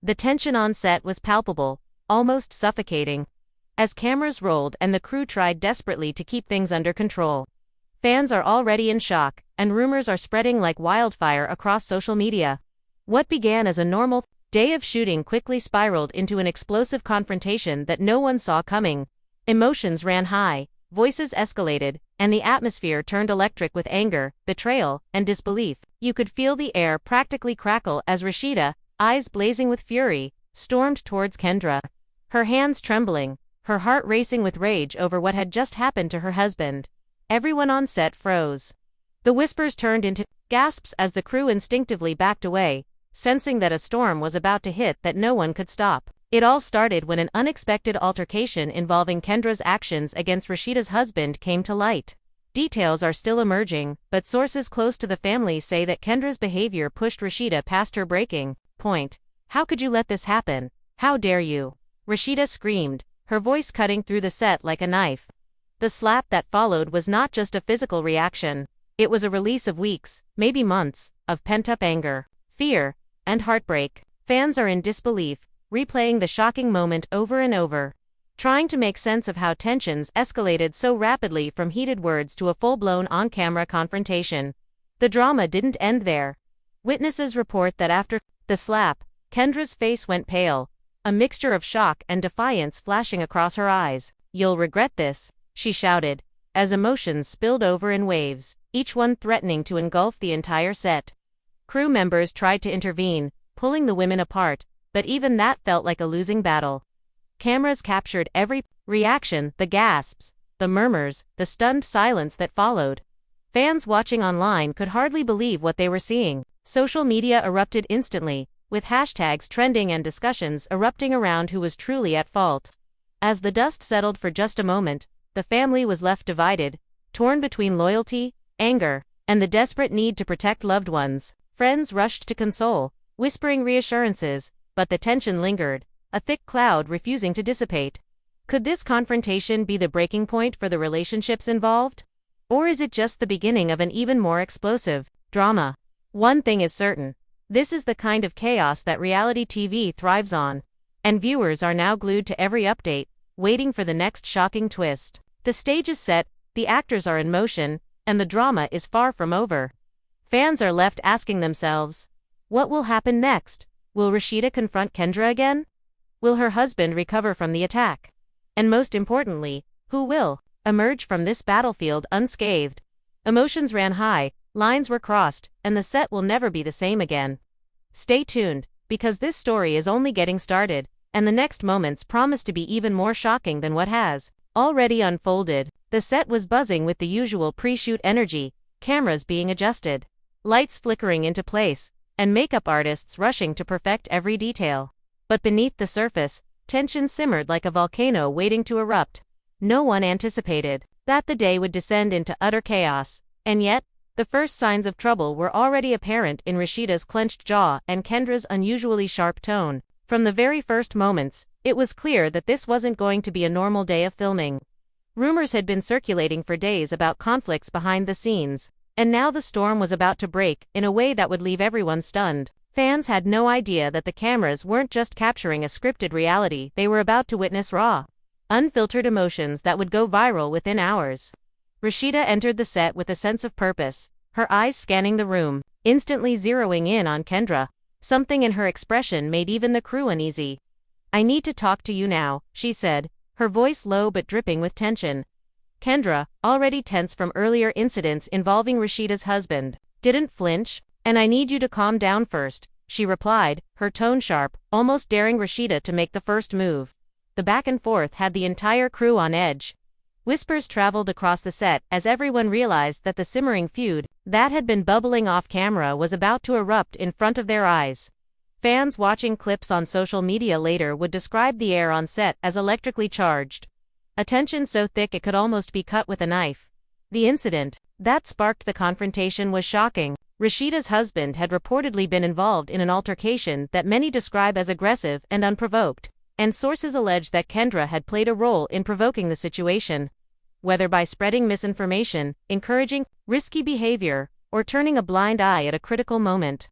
The tension on set was palpable, almost suffocating, as cameras rolled and the crew tried desperately to keep things under control. Fans are already in shock, and rumors are spreading like wildfire across social media. What began as a normal day of shooting quickly spiraled into an explosive confrontation that no one saw coming. Emotions ran high, voices escalated, and the atmosphere turned electric with anger, betrayal, and disbelief. You could feel the air practically crackle as Rasheeda, eyes blazing with fury, stormed towards Kendra. Her hands trembling, her heart racing with rage over what had just happened to her husband. Everyone on set froze. The whispers turned into gasps as the crew instinctively backed away, sensing that a storm was about to hit that no one could stop. It all started when an unexpected altercation involving Kendra's actions against Rasheeda's husband came to light. Details are still emerging, but sources close to the family say that Kendra's behavior pushed Rasheeda past her breaking point. "How could you let this happen? How dare you?" Rasheeda screamed, her voice cutting through the set like a knife. The slap that followed was not just a physical reaction. It was a release of weeks, maybe months, of pent-up anger, fear, and heartbreak. Fans are in disbelief, replaying the shocking moment over and over, trying to make sense of how tensions escalated so rapidly from heated words to a full-blown on-camera confrontation. The drama didn't end there. Witnesses report that after the slap, Kendra's face went pale, a mixture of shock and defiance flashing across her eyes. "You'll regret this," she shouted, as emotions spilled over in waves, each one threatening to engulf the entire set. Crew members tried to intervene, pulling the women apart, but even that felt like a losing battle. Cameras captured every reaction, the gasps, the murmurs, the stunned silence that followed. Fans watching online could hardly believe what they were seeing. Social media erupted instantly, with hashtags trending and discussions erupting around who was truly at fault. As the dust settled for just a moment, the family was left divided, torn between loyalty, anger, and the desperate need to protect loved ones. Friends rushed to console, whispering reassurances, but the tension lingered, a thick cloud refusing to dissipate. Could this confrontation be the breaking point for the relationships involved? Or is it just the beginning of an even more explosive drama? One thing is certain. This is the kind of chaos that reality TV thrives on. And viewers are now glued to every update, waiting for the next shocking twist. The stage is set, the actors are in motion, and the drama is far from over. Fans are left asking themselves, what will happen next? Will Rasheeda confront Kendra again? Will her husband recover from the attack? And most importantly, who will emerge from this battlefield unscathed? Emotions ran high, lines were crossed, and the set will never be the same again. Stay tuned, because this story is only getting started, and the next moments promise to be even more shocking than what has already unfolded. The set was buzzing with the usual pre-shoot energy, cameras being adjusted, lights flickering into place, and makeup artists rushing to perfect every detail. But beneath the surface, tension simmered like a volcano waiting to erupt. No one anticipated that the day would descend into utter chaos, and yet, the first signs of trouble were already apparent in Rasheeda's clenched jaw and Kendra's unusually sharp tone. From the very first moments, it was clear that this wasn't going to be a normal day of filming. Rumors had been circulating for days about conflicts behind the scenes, and now the storm was about to break in a way that would leave everyone stunned. Fans had no idea that the cameras weren't just capturing a scripted reality, they were about to witness raw, unfiltered emotions that would go viral within hours. Rasheeda entered the set with a sense of purpose, her eyes scanning the room, instantly zeroing in on Kendra. Something in her expression made even the crew uneasy. "I need to talk to you now," she said, her voice low but dripping with tension. Kendra, already tense from earlier incidents involving Rasheeda's husband, didn't flinch. "And I need you to calm down first," she replied, her tone sharp, almost daring Rasheeda to make the first move. The back and forth had the entire crew on edge. Whispers traveled across the set as everyone realized that the simmering feud that had been bubbling off camera was about to erupt in front of their eyes. Fans watching clips on social media later would describe the air on set as electrically charged. A tension so thick it could almost be cut with a knife. The incident that sparked the confrontation was shocking. Rasheeda's husband had reportedly been involved in an altercation that many describe as aggressive and unprovoked, and sources allege that Kendra had played a role in provoking the situation. Whether by spreading misinformation, encouraging risky behavior, or turning a blind eye at a critical moment,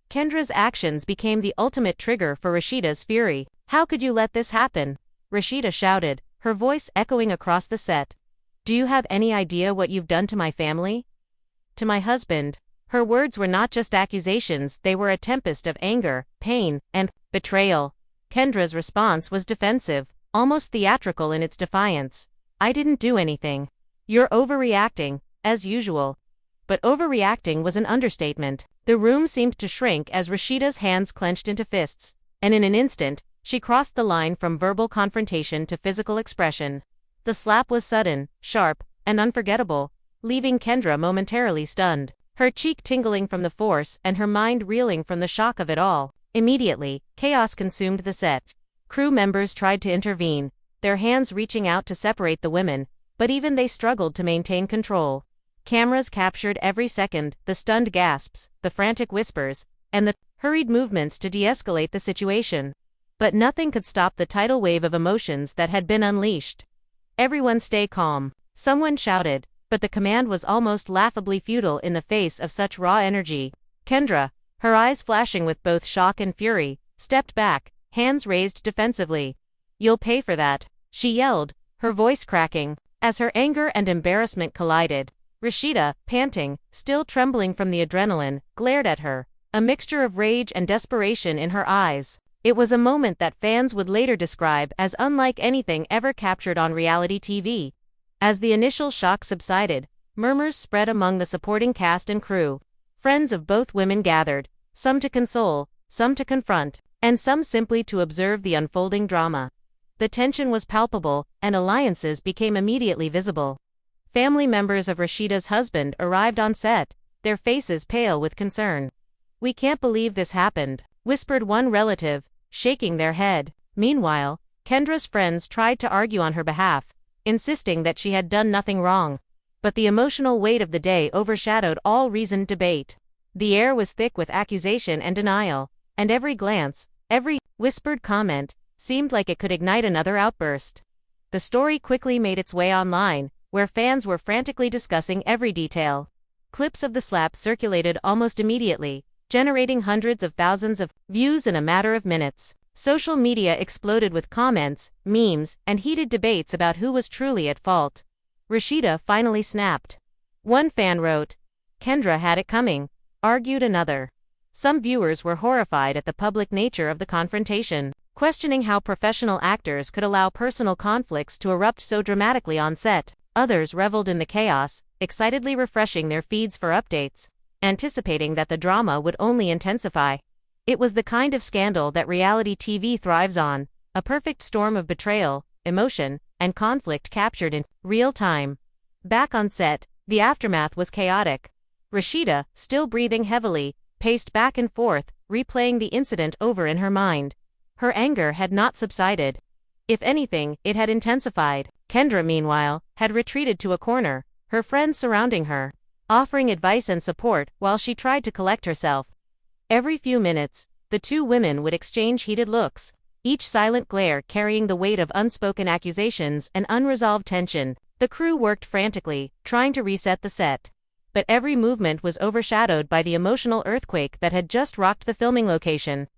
Kendra's actions became the ultimate trigger for Rasheeda's fury. "How could you let this happen?" Rasheeda shouted, her voice echoing across the set. "Do you have any idea what you've done to my family? To my husband?" Her words were not just accusations, they were a tempest of anger, pain, and betrayal. Kendra's response was defensive, almost theatrical in its defiance. "I didn't do anything. You're overreacting, as usual." But overreacting was an understatement. The room seemed to shrink as Rasheeda's hands clenched into fists, and in an instant, she crossed the line from verbal confrontation to physical expression. The slap was sudden, sharp, and unforgettable, leaving Kendra momentarily stunned, her cheek tingling from the force and her mind reeling from the shock of it all. Immediately, chaos consumed the set. Crew members tried to intervene, their hands reaching out to separate the women, but even they struggled to maintain control. Cameras captured every second, the stunned gasps, the frantic whispers, and the hurried movements to de-escalate the situation. But nothing could stop the tidal wave of emotions that had been unleashed. "Everyone stay calm," someone shouted, but the command was almost laughably futile in the face of such raw energy. Kendra, her eyes flashing with both shock and fury, stepped back, hands raised defensively. "You'll pay for that," she yelled, her voice cracking, as her anger and embarrassment collided. Rasheeda, panting, still trembling from the adrenaline, glared at her, a mixture of rage and desperation in her eyes. It was a moment that fans would later describe as unlike anything ever captured on reality TV. As the initial shock subsided, murmurs spread among the supporting cast and crew. Friends of both women gathered, some to console, some to confront, and some simply to observe the unfolding drama. The tension was palpable, and alliances became immediately visible. Family members of Rasheeda's husband arrived on set, their faces pale with concern. "We can't believe this happened," whispered one relative, shaking their head. Meanwhile, Kendra's friends tried to argue on her behalf, insisting that she had done nothing wrong. But the emotional weight of the day overshadowed all reasoned debate. The air was thick with accusation and denial, and every glance, every whispered comment, seemed like it could ignite another outburst. The story quickly made its way online, where fans were frantically discussing every detail. Clips of the slap circulated almost immediately, generating hundreds of thousands of views in a matter of minutes. Social media exploded with comments, memes, and heated debates about who was truly at fault. Rasheeda finally snapped. One fan wrote, "Kendra had it coming," argued another. Some viewers were horrified at the public nature of the confrontation, questioning how professional actors could allow personal conflicts to erupt so dramatically on set. Others reveled in the chaos, excitedly refreshing their feeds for updates, anticipating that the drama would only intensify. It was the kind of scandal that reality TV thrives on, a perfect storm of betrayal, emotion, and conflict captured in real time. Back on set, the aftermath was chaotic. Rasheeda, still breathing heavily, paced back and forth, replaying the incident over in her mind. Her anger had not subsided. If anything, it had intensified. Kendra, meanwhile, had retreated to a corner, her friends surrounding her, offering advice and support while she tried to collect herself. Every few minutes, the two women would exchange heated looks, each silent glare carrying the weight of unspoken accusations and unresolved tension. The crew worked frantically, trying to reset the set. But every movement was overshadowed by the emotional earthquake that had just rocked the filming location.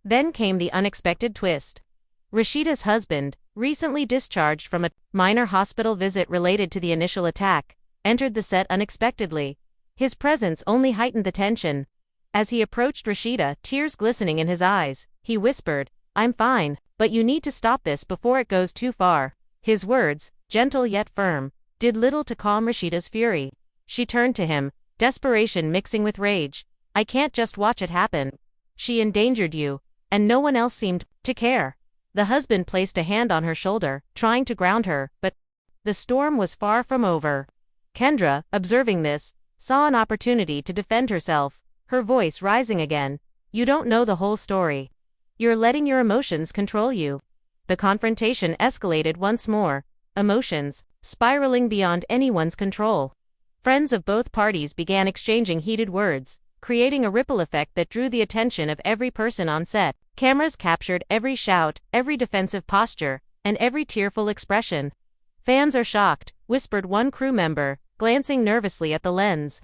Then came the unexpected twist. Rasheeda's husband, recently discharged from a minor hospital visit related to the initial attack, entered the set unexpectedly. His presence only heightened the tension. As he approached Rasheeda, tears glistening in his eyes, he whispered, "I'm fine, but you need to stop this before it goes too far." His words, gentle yet firm, did little to calm Rasheeda's fury. She turned to him, desperation mixing with rage. "I can't just watch it happen. She endangered you, and no one else seemed to care." The husband placed a hand on her shoulder, trying to ground her, but the storm was far from over. Kendra, observing this, saw an opportunity to defend herself, her voice rising again. "You don't know the whole story. You're letting your emotions control you." The confrontation escalated once more, emotions spiraling beyond anyone's control. Friends of both parties began exchanging heated words, creating a ripple effect that drew the attention of every person on set. Cameras captured every shout, every defensive posture, and every tearful expression. "Fans are shocked," whispered one crew member, glancing nervously at the lens.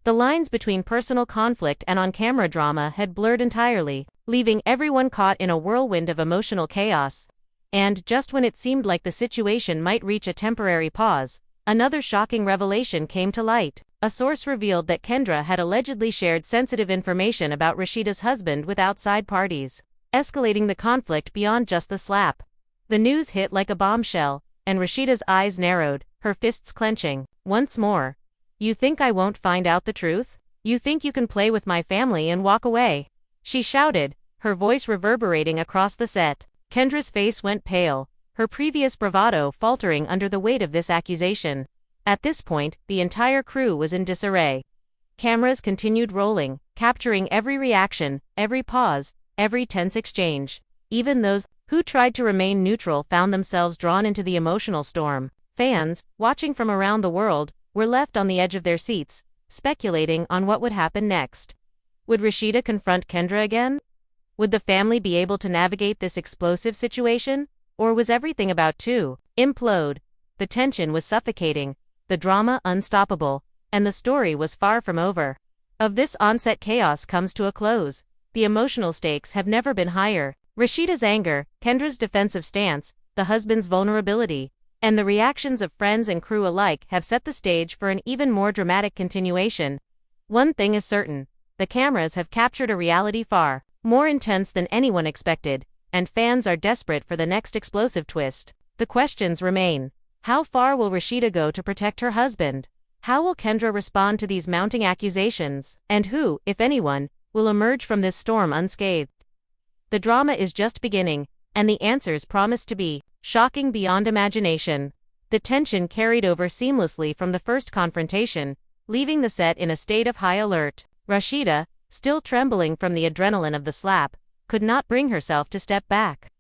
The lines between personal conflict and on-camera drama had blurred entirely, leaving everyone caught in a whirlwind of emotional chaos. And, just when it seemed like the situation might reach a temporary pause, another shocking revelation came to light. A source revealed that Kendra had allegedly shared sensitive information about Rasheeda's husband with outside parties, escalating the conflict beyond just the slap. The news hit like a bombshell, and Rasheeda's eyes narrowed, her fists clenching. Once more. You think I won't find out the truth? You think you can play with my family and walk away? She shouted, her voice reverberating across the set. Kendra's face went pale, her previous bravado faltering under the weight of this accusation. At this point, the entire crew was in disarray. Cameras continued rolling, capturing every reaction, every pause, every tense exchange. Even those who tried to remain neutral found themselves drawn into the emotional storm. Fans, watching from around the world, were left on the edge of their seats, speculating on what would happen next. Would Rasheeda confront Kendra again? Would the family be able to navigate this explosive situation? Or was everything about to implode? The tension was suffocating, the drama unstoppable, and the story was far from over. Of this on-set chaos comes to a close. The emotional stakes have never been higher. Rasheeda's anger, Kendra's defensive stance, the husband's vulnerability, and the reactions of friends and crew alike have set the stage for an even more dramatic continuation. One thing is certain, the cameras have captured a reality far more intense than anyone expected, and fans are desperate for the next explosive twist. The questions remain. How far will Rasheeda go to protect her husband? How will Kendra respond to these mounting accusations? And who, if anyone, will emerge from this storm unscathed? The drama is just beginning, and the answers promise to be shocking beyond imagination. The tension carried over seamlessly from the first confrontation, leaving the set in a state of high alert. Rasheeda, still trembling from the adrenaline of the slap, could not bring herself to step back.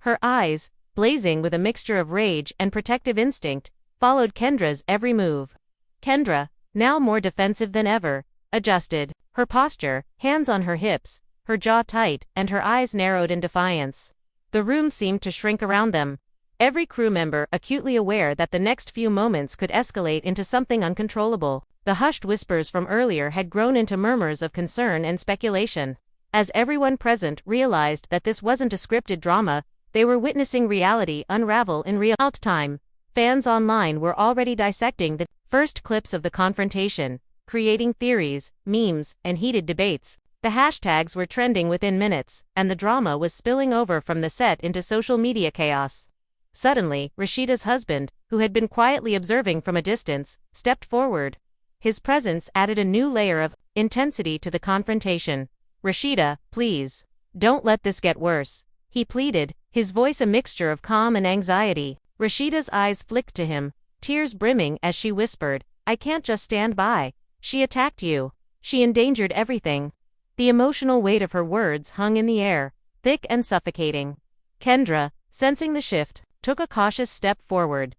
Her eyes, blazing with a mixture of rage and protective instinct, followed Kendra's every move. Kendra, now more defensive than ever, adjusted, her posture, hands on her hips, her jaw tight, and her eyes narrowed in defiance. The room seemed to shrink around them, every crew member acutely aware that the next few moments could escalate into something uncontrollable. The hushed whispers from earlier had grown into murmurs of concern and speculation. As everyone present realized that this wasn't a scripted drama, they were witnessing reality unravel in real time. Fans online were already dissecting the first clips of the confrontation, creating theories, memes, and heated debates. The hashtags were trending within minutes, and the drama was spilling over from the set into social media chaos. Suddenly, Rasheeda's husband, who had been quietly observing from a distance, stepped forward. His presence added a new layer of intensity to the confrontation. "Rasheeda, please. Don't let this get worse," he pleaded, his voice a mixture of calm and anxiety. Rasheeda's eyes flicked to him, tears brimming as she whispered, "I can't just stand by. She attacked you. She endangered everything." The emotional weight of her words hung in the air, thick and suffocating. Kendra, sensing the shift, took a cautious step forward.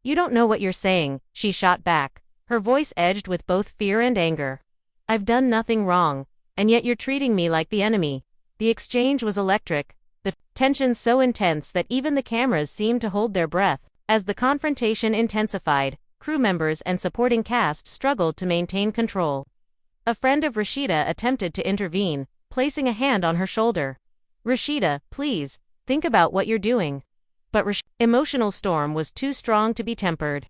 "You don't know what you're saying," she shot back, her voice edged with both fear and anger. "I've done nothing wrong, and yet you're treating me like the enemy." The exchange was electric, the tension so intense that even the cameras seemed to hold their breath. As the confrontation intensified, crew members and supporting cast struggled to maintain control. A friend of Rasheeda attempted to intervene, placing a hand on her shoulder. "Rasheeda, please, think about what you're doing." But Rasheeda's emotional storm was too strong to be tempered.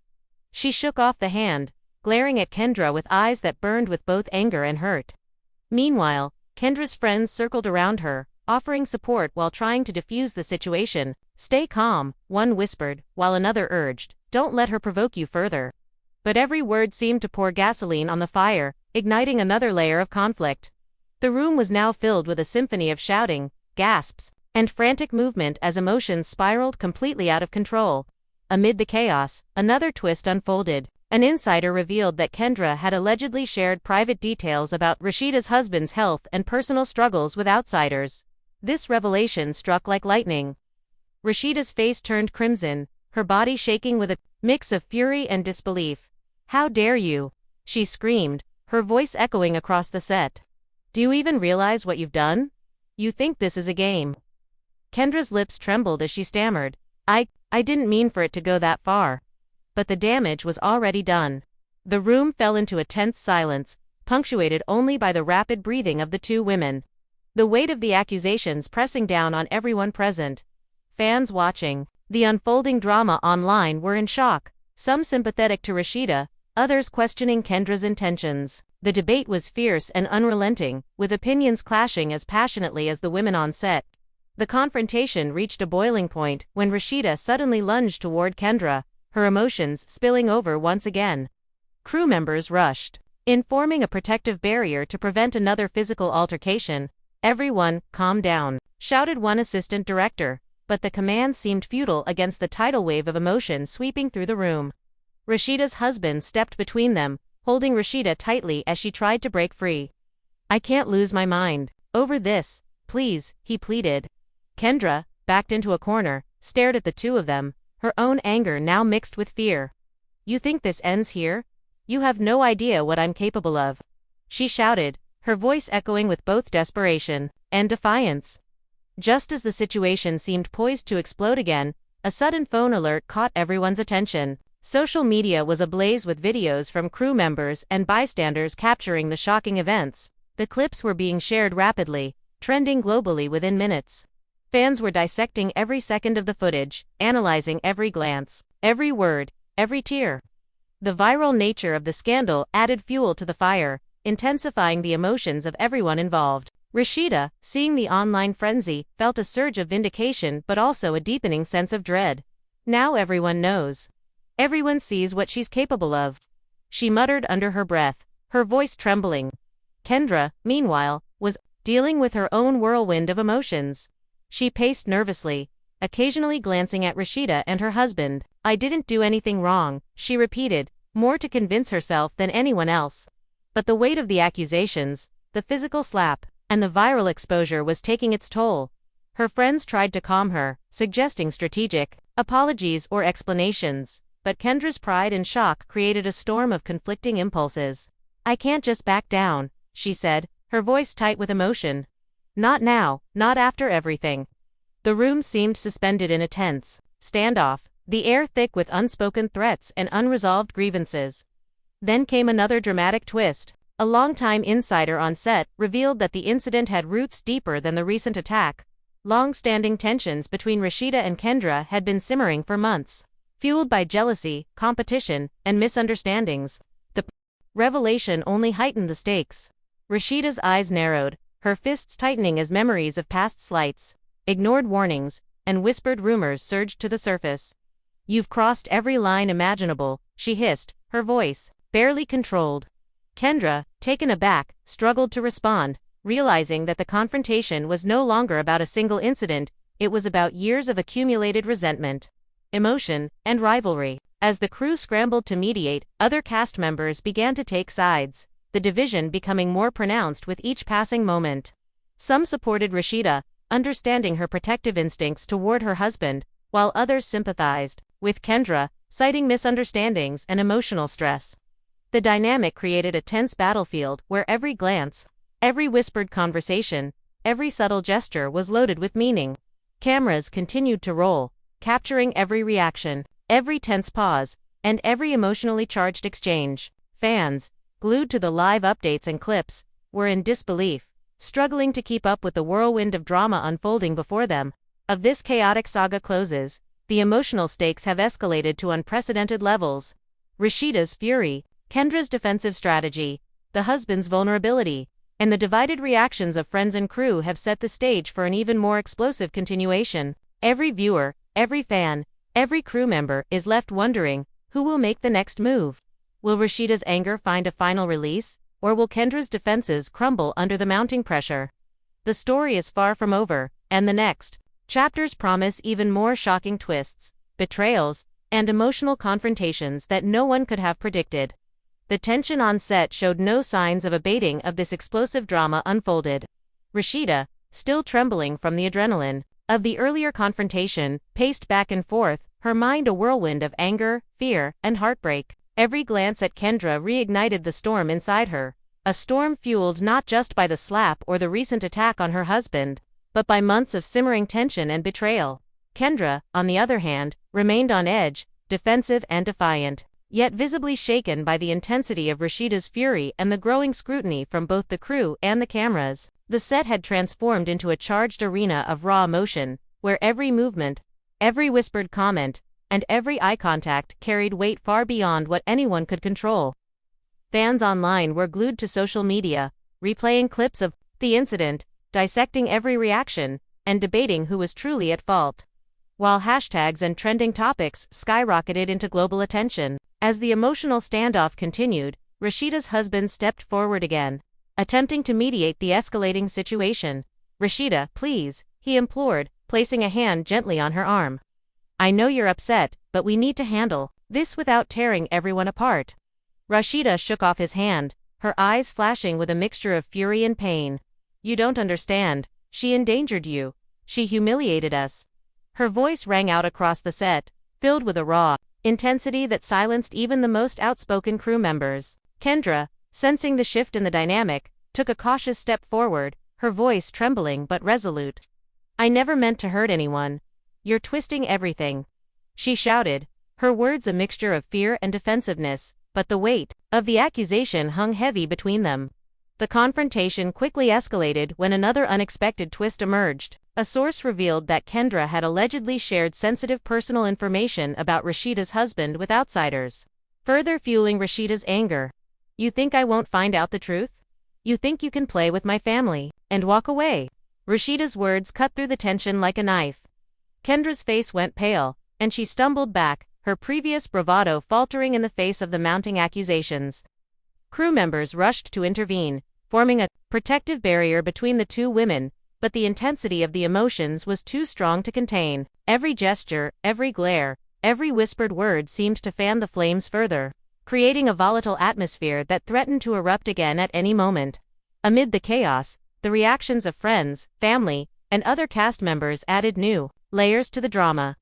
She shook off the hand, glaring at Kendra with eyes that burned with both anger and hurt. Meanwhile, Kendra's friends circled around her, offering support while trying to defuse the situation. "Stay calm," one whispered, while another urged, "Don't let her provoke you further." But every word seemed to pour gasoline on the fire, igniting another layer of conflict. The room was now filled with a symphony of shouting, gasps, and frantic movement as emotions spiraled completely out of control. Amid the chaos, another twist unfolded. An insider revealed that Kendra had allegedly shared private details about Rasheeda's husband's health and personal struggles with outsiders. This revelation struck like lightning. Rasheeda's face turned crimson, her body shaking with a mix of fury and disbelief. "How dare you?" she screamed, her voice echoing across the set. "Do you even realize what you've done? You think this is a game?" Kendra's lips trembled as she stammered, I didn't mean for it to go that far." But the damage was already done. The room fell into a tense silence, punctuated only by the rapid breathing of the two women. The weight of the accusations pressing down on everyone present. Fans watching the unfolding drama online were in shock, some sympathetic to Rasheeda, others questioning Kendra's intentions. The debate was fierce and unrelenting, with opinions clashing as passionately as the women on set. The confrontation reached a boiling point when Rasheeda suddenly lunged toward Kendra, her emotions spilling over once again. Crew members rushed in, forming a protective barrier to prevent another physical altercation. "Everyone, calm down," shouted one assistant director, but the command seemed futile against the tidal wave of emotion sweeping through the room. Rasheeda's husband stepped between them, holding Rasheeda tightly as she tried to break free. "I can't lose my mind over this, please," he pleaded. Kendra, backed into a corner, stared at the two of them, her own anger now mixed with fear. "You think this ends here? You have no idea what I'm capable of," she shouted, her voice echoing with both desperation and defiance. Just as the situation seemed poised to explode again, a sudden phone alert caught everyone's attention. Social media was ablaze with videos from crew members and bystanders capturing the shocking events. The clips were being shared rapidly, trending globally within minutes. Fans were dissecting every second of the footage, analyzing every glance, every word, every tear. The viral nature of the scandal added fuel to the fire, intensifying the emotions of everyone involved. Rasheeda, seeing the online frenzy, felt a surge of vindication but also a deepening sense of dread. Now everyone knows. Everyone sees what she's capable of, she muttered under her breath, her voice trembling. Kendra, meanwhile, was dealing with her own whirlwind of emotions. She paced nervously, occasionally glancing at Rasheeda and her husband. "I didn't do anything wrong," she repeated, more to convince herself than anyone else. But the weight of the accusations, the physical slap, and the viral exposure was taking its toll. Her friends tried to calm her, suggesting strategic apologies or explanations, but Kendra's pride and shock created a storm of conflicting impulses. "I can't just back down," she said, her voice tight with emotion. "Not now, not after everything." The room seemed suspended in a tense standoff, the air thick with unspoken threats and unresolved grievances. Then came another dramatic twist. A longtime insider on set revealed that the incident had roots deeper than the recent attack. Long-standing tensions between Rasheeda and Kendra had been simmering for months, fueled by jealousy, competition, and misunderstandings. The revelation only heightened the stakes. Rasheeda's eyes narrowed, her fists tightening as memories of past slights, ignored warnings, and whispered rumors surged to the surface. "You've crossed every line imaginable," she hissed, her voice barely controlled. Kendra, taken aback, struggled to respond, realizing that the confrontation was no longer about a single incident, it was about years of accumulated resentment, emotion, and rivalry. As the crew scrambled to mediate, other cast members began to take sides, the division becoming more pronounced with each passing moment. Some supported Rasheeda, understanding her protective instincts toward her husband, while others sympathized with Kendra, citing misunderstandings and emotional stress. The dynamic created a tense battlefield where every glance, every whispered conversation, every subtle gesture was loaded with meaning. Cameras continued to roll, capturing every reaction, every tense pause, and every emotionally charged exchange. Fans, glued to the live updates and clips, were in disbelief, struggling to keep up with the whirlwind of drama unfolding before them. As this chaotic saga closes, the emotional stakes have escalated to unprecedented levels. Rasheeda's fury, Kendra's defensive strategy, the husband's vulnerability, and the divided reactions of friends and crew have set the stage for an even more explosive continuation. Every viewer, every fan, every crew member is left wondering, who will make the next move? Will Rasheeda's anger find a final release, or will Kendra's defenses crumble under the mounting pressure? The story is far from over, and the next chapters promise even more shocking twists, betrayals, and emotional confrontations that no one could have predicted. The tension on set showed no signs of abating as this explosive drama unfolded. Rasheeda, still trembling from the adrenaline of the earlier confrontation, paced back and forth, her mind a whirlwind of anger, fear, and heartbreak. Every glance at Kendra reignited the storm inside her, a storm fueled not just by the slap or the recent attack on her husband, but by months of simmering tension and betrayal. Kendra, on the other hand, remained on edge, defensive and defiant. yet visibly shaken by the intensity of Rasheeda's fury and the growing scrutiny from both the crew and the cameras. The set had transformed into a charged arena of raw emotion, where every movement, every whispered comment, and every eye contact carried weight far beyond what anyone could control. Fans online were glued to social media, replaying clips of the incident, dissecting every reaction, and debating who was truly at fault. While hashtags and trending topics skyrocketed into global attention. As the emotional standoff continued, Rasheeda's husband stepped forward again, attempting to mediate the escalating situation. "Rasheeda, please," he implored, placing a hand gently on her arm. "I know you're upset, but we need to handle this without tearing everyone apart." Rasheeda shook off his hand, her eyes flashing with a mixture of fury and pain. "You don't understand. She endangered you. She humiliated us." Her voice rang out across the set, filled with a raw intensity that silenced even the most outspoken crew members. Kendra, sensing the shift in the dynamic, took a cautious step forward, her voice trembling but resolute. "I never meant to hurt anyone. You're twisting everything," she shouted, her words a mixture of fear and defensiveness, but the weight of the accusation hung heavy between them. The confrontation quickly escalated when another unexpected twist emerged. A source revealed that Kendra had allegedly shared sensitive personal information about Rasheeda's husband with outsiders, further fueling Rasheeda's anger. "You think I won't find out the truth? You think you can play with my family and walk away?" Rasheeda's words cut through the tension like a knife. Kendra's face went pale, and she stumbled back, her previous bravado faltering in the face of the mounting accusations. Crew members rushed to intervene, forming a protective barrier between the two women, but the intensity of the emotions was too strong to contain. Every gesture, every glare, every whispered word seemed to fan the flames further, creating a volatile atmosphere that threatened to erupt again at any moment. Amid the chaos, the reactions of friends, family, and other cast members added new layers to the drama.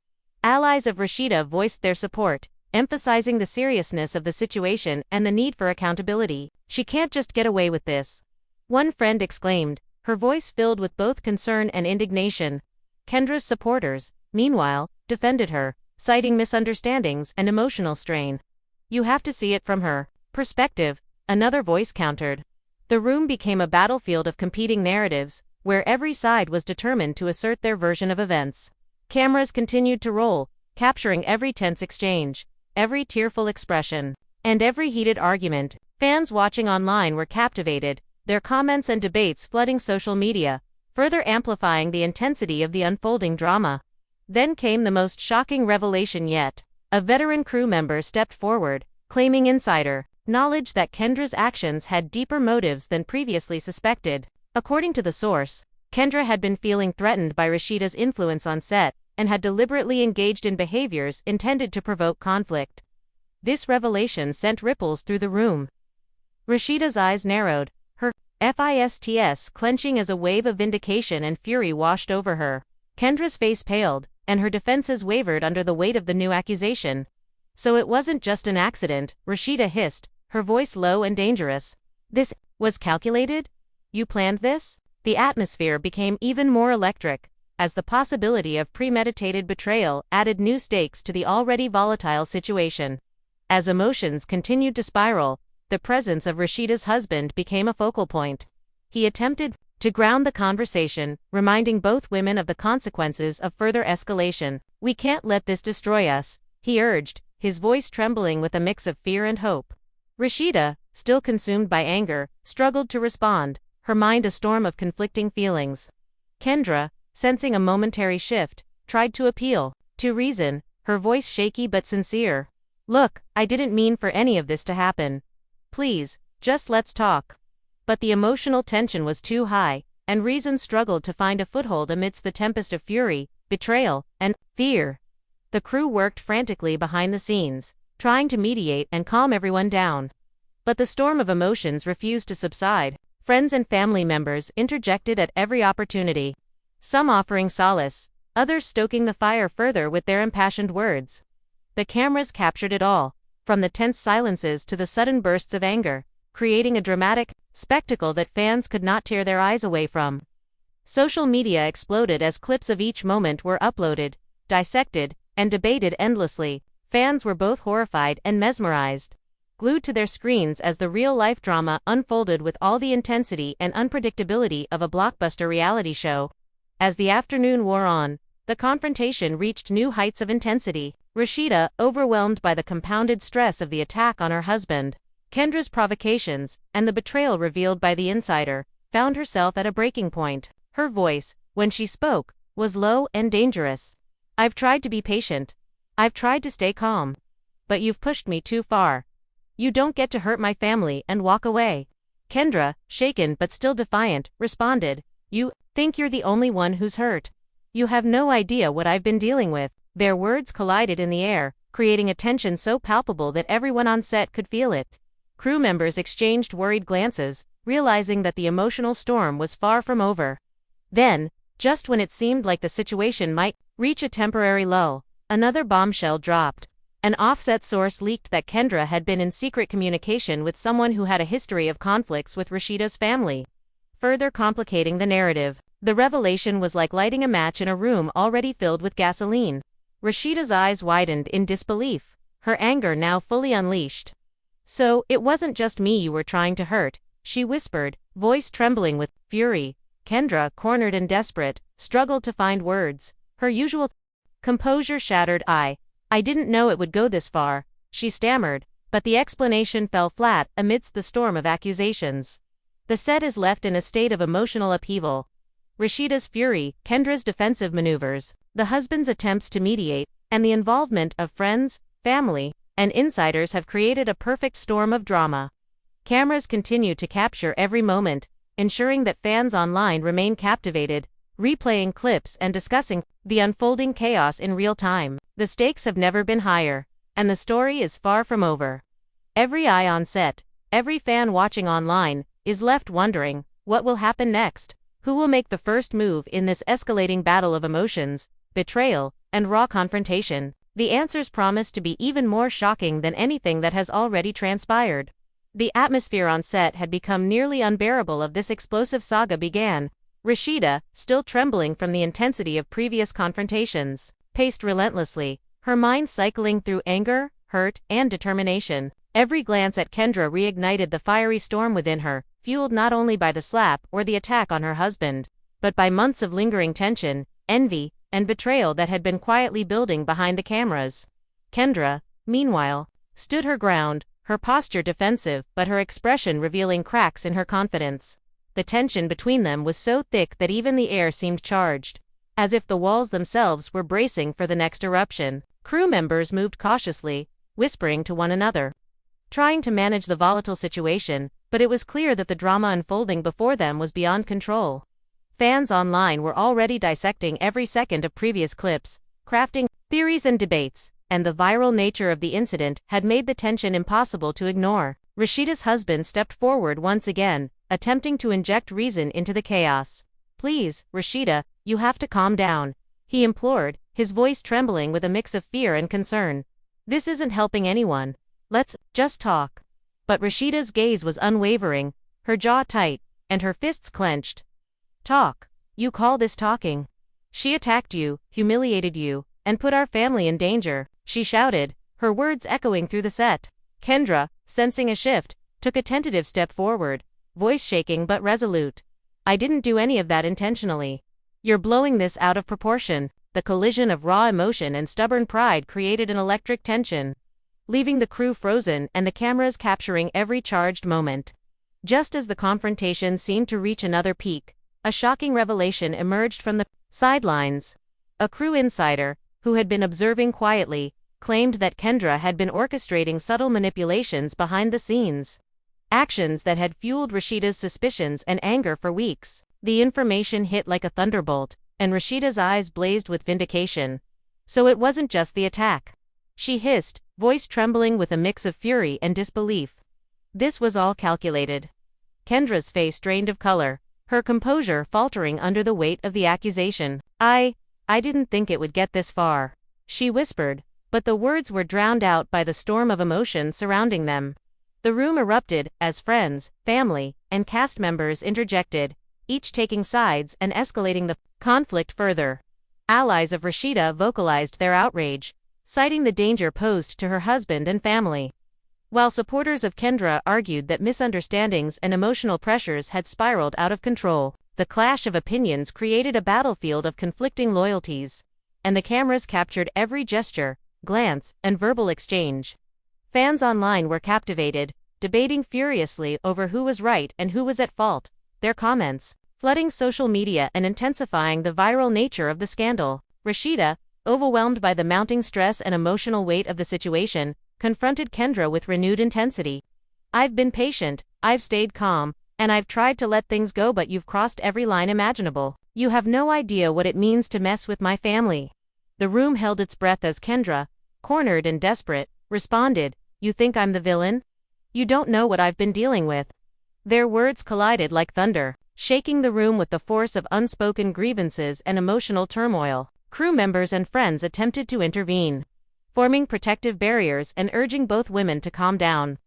Allies of Rasheeda voiced their support, emphasizing the seriousness of the situation and the need for accountability. "She can't just get away with this," one friend exclaimed, her voice filled with both concern and indignation. Kendra's supporters, meanwhile, defended her, citing misunderstandings and emotional strain. "You have to see it from her perspective," another voice countered. The room became a battlefield of competing narratives, where every side was determined to assert their version of events. Cameras continued to roll, capturing every tense exchange, every tearful expression, and every heated argument. Fans watching online were captivated, their comments and debates flooding social media, further amplifying the intensity of the unfolding drama. Then came the most shocking revelation yet. A veteran crew member stepped forward, claiming insider knowledge that Kendra's actions had deeper motives than previously suspected. According to the source, Kendra had been feeling threatened by Rasheeda's influence on set, and had deliberately engaged in behaviors intended to provoke conflict. This revelation sent ripples through the room. Rasheeda's eyes narrowed, her fists clenching as a wave of vindication and fury washed over her. Kendra's face paled, and her defenses wavered under the weight of the new accusation. "So it wasn't just an accident," Rasheeda hissed, her voice low and dangerous. "This was calculated? You planned this?" The atmosphere became even more electric, as the possibility of premeditated betrayal added new stakes to the already volatile situation. As emotions continued to spiral, the presence of Rasheeda's husband became a focal point. He attempted to ground the conversation, reminding both women of the consequences of further escalation. "We can't let this destroy us," he urged, his voice trembling with a mix of fear and hope. Rasheeda, still consumed by anger, struggled to respond, her mind a storm of conflicting feelings. Kendra, sensing a momentary shift, tried to appeal to reason, her voice shaky but sincere. "Look, I didn't mean for any of this to happen. Please, just let's talk." But the emotional tension was too high, and reason struggled to find a foothold amidst the tempest of fury, betrayal, and fear. The crew worked frantically behind the scenes, trying to mediate and calm everyone down. But the storm of emotions refused to subside. Friends and family members interjected at every opportunity, some offering solace, others stoking the fire further with their impassioned words. The cameras captured it all, from the tense silences to the sudden bursts of anger, creating a dramatic spectacle that fans could not tear their eyes away from. Social media exploded as clips of each moment were uploaded, dissected, and debated endlessly, Fans were both horrified and mesmerized, glued to their screens as the real-life drama unfolded with all the intensity and unpredictability of a blockbuster reality show. As the afternoon wore on, the confrontation reached new heights of intensity. Rasheeda, overwhelmed by the compounded stress of the attack on her husband, Kendra's provocations, and the betrayal revealed by the insider, found herself at a breaking point. Her voice, when she spoke, was low and dangerous. "I've tried to be patient. I've tried to stay calm. But you've pushed me too far. You don't get to hurt my family and walk away." Kendra, shaken but still defiant, responded, "You think you're the only one who's hurt. You have no idea what I've been dealing with." Their words collided in the air, creating a tension so palpable that everyone on set could feel it. Crew members exchanged worried glances, realizing that the emotional storm was far from over. Then, just when it seemed like the situation might reach a temporary lull, another bombshell dropped. An offset source leaked that Kendra had been in secret communication with someone who had a history of conflicts with Rasheeda's family, further complicating the narrative. The revelation was like lighting a match in a room already filled with gasoline. Rasheeda's eyes widened in disbelief, her anger now fully unleashed. "So, it wasn't just me you were trying to hurt," she whispered, voice trembling with fury. Kendra, cornered and desperate, struggled to find words. Her usual composure shattered. I didn't know it would go this far," she stammered, but the explanation fell flat amidst the storm of accusations. The set is left in a state of emotional upheaval. Rasheeda's fury, Kendra's defensive maneuvers, the husband's attempts to mediate, and the involvement of friends, family, and insiders have created a perfect storm of drama. Cameras continue to capture every moment, ensuring that fans online remain captivated, replaying clips and discussing the unfolding chaos in real time. The stakes have never been higher, and the story is far from over. Every eye on set, every fan watching online, is left wondering, what will happen next? Who will make the first move in this escalating battle of emotions, betrayal, and raw confrontation? The answers promise to be even more shocking than anything that has already transpired. The atmosphere on set had become nearly unbearable as this explosive saga began. Rasheeda, still trembling from the intensity of previous confrontations, paced relentlessly, her mind cycling through anger, hurt, and determination. Every glance at Kendra reignited the fiery storm within her, fueled not only by the slap or the attack on her husband, but by months of lingering tension, envy, and betrayal that had been quietly building behind the cameras. Kendra, meanwhile, stood her ground, her posture defensive but her expression revealing cracks in her confidence. The tension between them was so thick that even the air seemed charged, as if the walls themselves were bracing for the next eruption. Crew members moved cautiously, whispering to one another, trying to manage the volatile situation, but it was clear that the drama unfolding before them was beyond control. Fans online were already dissecting every second of previous clips, crafting theories and debates, and the viral nature of the incident had made the tension impossible to ignore. Rasheeda's husband stepped forward once again, attempting to inject reason into the chaos. "Please, Rasheeda, you have to calm down," he implored, his voice trembling with a mix of fear and concern. "This isn't helping anyone. Let's just talk." But Rasheeda's gaze was unwavering, her jaw tight, and her fists clenched. "Talk? You call this talking? She attacked you, humiliated you, and put our family in danger," she shouted, her words echoing through the set. Kendra, sensing a shift, took a tentative step forward, voice shaking but resolute. "I didn't do any of that intentionally. You're blowing this out of proportion." The collision of raw emotion and stubborn pride created an electric tension, leaving the crew frozen and the cameras capturing every charged moment. Just as the confrontation seemed to reach another peak, a shocking revelation emerged from the sidelines. A crew insider, who had been observing quietly, claimed that Kendra had been orchestrating subtle manipulations behind the scenes, actions that had fueled Rasheeda's suspicions and anger for weeks. The information hit like a thunderbolt, and Rasheeda's eyes blazed with vindication. "So it wasn't just the attack," she hissed, voice trembling with a mix of fury and disbelief. "This was all calculated." Kendra's face drained of color, her composure faltering under the weight of the accusation. I didn't think it would get this far," she whispered, but the words were drowned out by the storm of emotion surrounding them. The room erupted as friends, family, and cast members interjected, each taking sides and escalating the conflict further. Allies of Rasheeda vocalized their outrage, citing the danger posed to her husband and family. While supporters of Kendra argued that misunderstandings and emotional pressures had spiraled out of control, the clash of opinions created a battlefield of conflicting loyalties, and the cameras captured every gesture, glance, and verbal exchange. Fans online were captivated, debating furiously over who was right and who was at fault, their comments flooding social media and intensifying the viral nature of the scandal. Rasheeda, overwhelmed by the mounting stress and emotional weight of the situation, confronted Kendra with renewed intensity. "I've been patient, I've stayed calm, and I've tried to let things go, but you've crossed every line imaginable. You have no idea what it means to mess with my family." The room held its breath as Kendra, cornered and desperate, responded, "You think I'm the villain? You don't know what I've been dealing with." Their words collided like thunder, shaking the room with the force of unspoken grievances and emotional turmoil. Crew members and friends attempted to intervene, forming protective barriers and urging both women to calm down.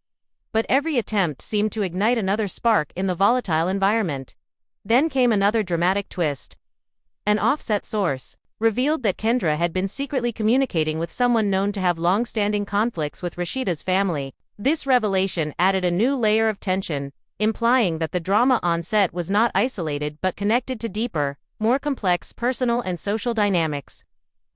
But every attempt seemed to ignite another spark in the volatile environment. Then came another dramatic twist. An offset source revealed that Kendra had been secretly communicating with someone known to have long-standing conflicts with Rasheeda's family. This revelation added a new layer of tension, implying that the drama on set was not isolated but connected to deeper, more complex personal and social dynamics.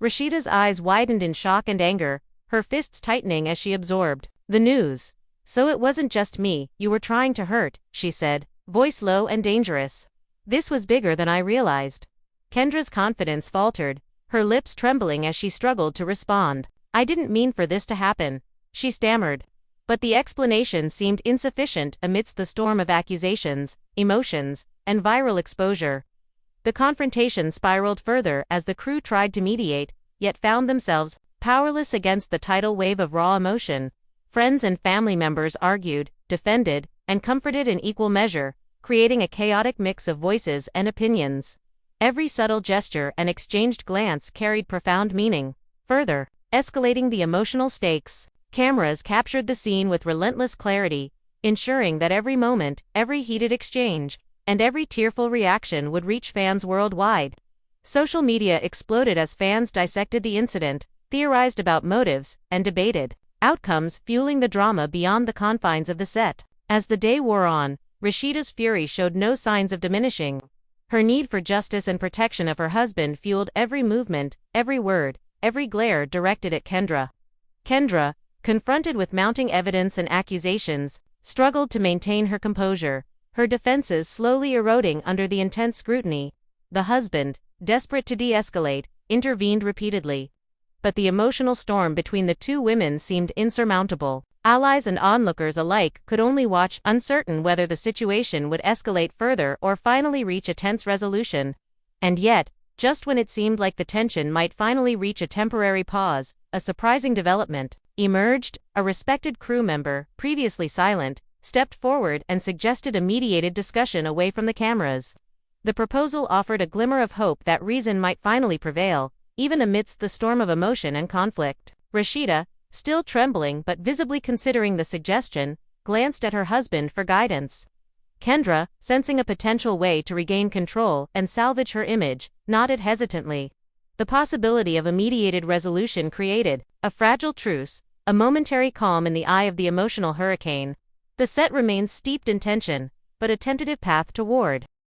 Rasheeda's eyes widened in shock and anger, her fists tightening as she absorbed the news. "So it wasn't just me you were trying to hurt," she said, voice low and dangerous. "This was bigger than I realized." Kendra's confidence faltered, her lips trembling as she struggled to respond. "I didn't mean for this to happen," she stammered. But the explanation seemed insufficient amidst the storm of accusations, emotions, and viral exposure. The confrontation spiraled further as the crew tried to mediate, yet found themselves powerless against the tidal wave of raw emotion. Friends and family members argued, defended, and comforted in equal measure, creating a chaotic mix of voices and opinions. Every subtle gesture and exchanged glance carried profound meaning, further escalating the emotional stakes. Cameras captured the scene with relentless clarity, ensuring that every moment, every heated exchange, and every tearful reaction would reach fans worldwide. Social media exploded as fans dissected the incident, theorized about motives, and debated outcomes, fueling the drama beyond the confines of the set. As the day wore on, Rasheeda's fury showed no signs of diminishing. Her need for justice and protection of her husband fueled every movement, every word, every glare directed at Kendra. Kendra, confronted with mounting evidence and accusations, struggled to maintain her composure, her defenses slowly eroding under the intense scrutiny. The husband, desperate to de-escalate, intervened repeatedly. But the emotional storm between the two women seemed insurmountable. Allies and onlookers alike could only watch, uncertain whether the situation would escalate further or finally reach a tense resolution. And yet, just when it seemed like the tension might finally reach a temporary pause, a surprising development emerged. A respected crew member, previously silent, stepped forward and suggested a mediated discussion away from the cameras. The proposal offered a glimmer of hope that reason might finally prevail, even amidst the storm of emotion and conflict. Rasheeda, still trembling but visibly considering the suggestion, glanced at her husband for guidance. Kendra, sensing a potential way to regain control and salvage her image, nodded hesitantly. The possibility of a mediated resolution created a fragile truce, a momentary calm in the eye of the emotional hurricane. The set remains steeped in tension, but a tentative path toward